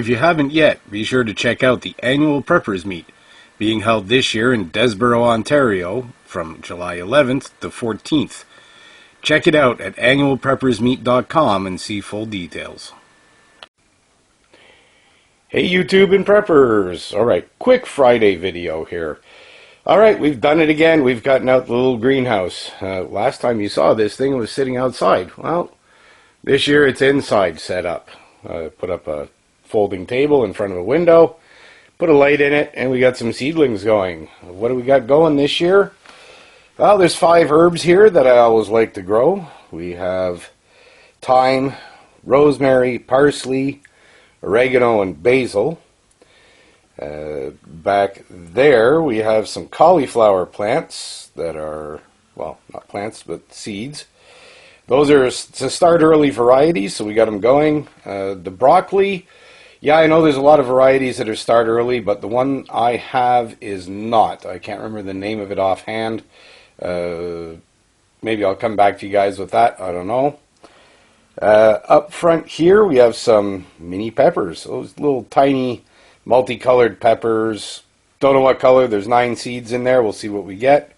If you haven't yet, be sure to check out the annual Preppers Meet, being held this year in Desborough, Ontario, from July 11th to 14th. Check it out at annualpreppersmeet.com and see full details. Hey YouTube and preppers! Alright, quick Friday video here. Alright, we've done it again. We've gotten out the little greenhouse. Last time you saw this thing, it was sitting outside. Well, this year it's inside set up. Put up a folding table in front of a window, put a light in it, and we got some seedlings going. What do we got going this year? Well, there's 5 herbs here that I always like to grow. We have thyme, rosemary, parsley, oregano, and basil. Back there we have some cauliflower plants that are, well, not plants, but seeds. Those are to start early varieties, so we got them going. The broccoli, yeah, I know there's a lot of varieties that are start early, but the one I have is not. I can't remember the name of it offhand. Maybe I'll come back to you guys with that. I don't know. Up front here we have some mini peppers. Those little tiny multicolored peppers. Don't know what color. There's 9 seeds in there. We'll see what we get.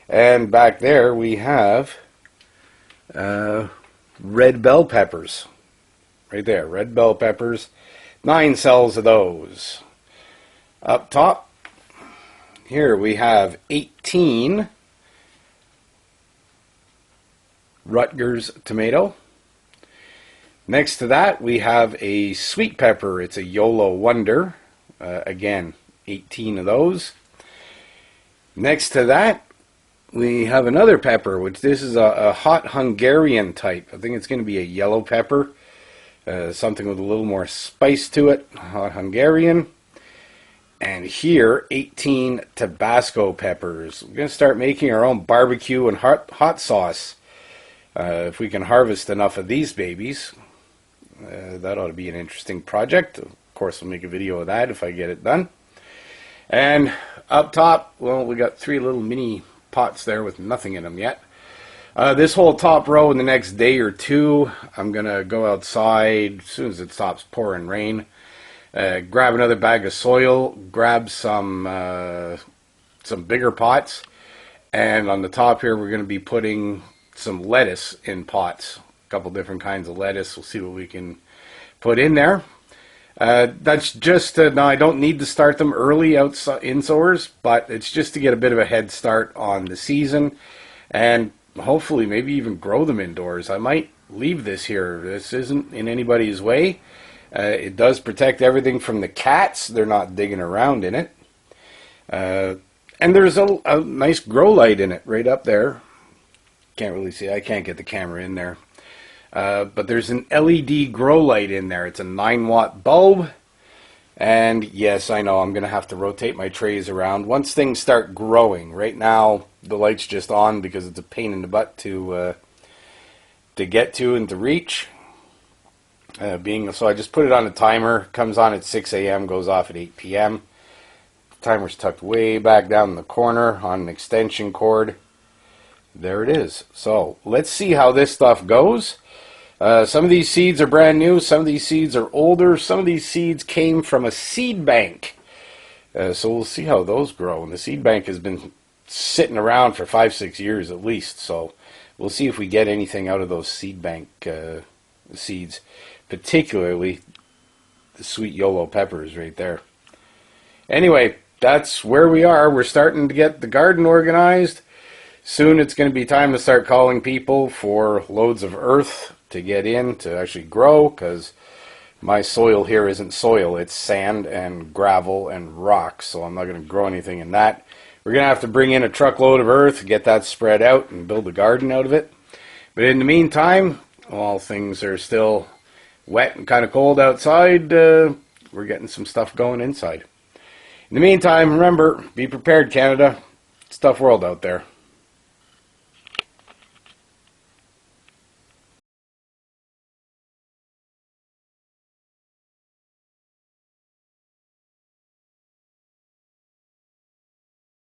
And back there we have red bell peppers. Right there, red bell peppers. 9 cells of those. Up top here we have 18 Rutgers tomato. Next to that we have a sweet pepper. It's a YOLO Wonder. Again, 18 of those. Next to that we have another pepper, which this is a hot Hungarian type. I think it's going to be a yellow pepper. Something with a little more spice to it. Hot Hungarian. And here, 18 Tabasco peppers. We're going to start making our own barbecue and hot sauce. If we can harvest enough of these babies, that ought to be an interesting project. Of course, we'll make a video of that if I get it done. And up top, well, we got 3 little mini pots there with nothing in them yet. This whole top row in the next day or 2, I'm going to go outside as soon as it stops pouring rain. Grab another bag of soil, grab some bigger pots, and on the top here we're going to be putting some lettuce in pots. A couple different kinds of lettuce. We'll see what we can put in there. That's just, now I don't need to start them early outside indoors, but it's just to get a bit of a head start on the season, and hopefully maybe even grow them indoors. I might leave this here. This isn't in anybody's way. It does protect everything from the cats. They're not digging around in it. And there's a nice grow light in it right up there. Can't really see. I can't get the camera in there. But there's an LED grow light in there. It's a 9-watt bulb. And yes, I know I'm going to have to rotate my trays around once things start growing. Right now, the light's just on because it's a pain in the butt to get to and to reach. So I just put it on a timer. Comes on at 6 a.m., goes off at 8 p.m. The timer's tucked way back down in the corner on an extension cord. There it is. So let's see how this stuff goes. Some of these seeds are brand new. Some of these seeds are older. Some of these seeds came from a seed bank. So we'll see how those grow. And the seed bank has been sitting around for 5-6 years at least. So we'll see if we get anything out of those seed bank seeds. Particularly the sweet YOLO peppers right there. Anyway, that's where we are. We're starting to get the garden organized. Soon it's going to be time to start calling people for loads of earth to get in to actually grow, because my soil here isn't soil, it's sand and gravel and rock, so I'm not going to grow anything in that. We're going to have to bring in a truckload of earth, get that spread out, and build a garden out of it. But in the meantime, while things are still wet and kind of cold outside, we're getting some stuff going inside. In the meantime, remember, be prepared, Canada. It's a tough world out there.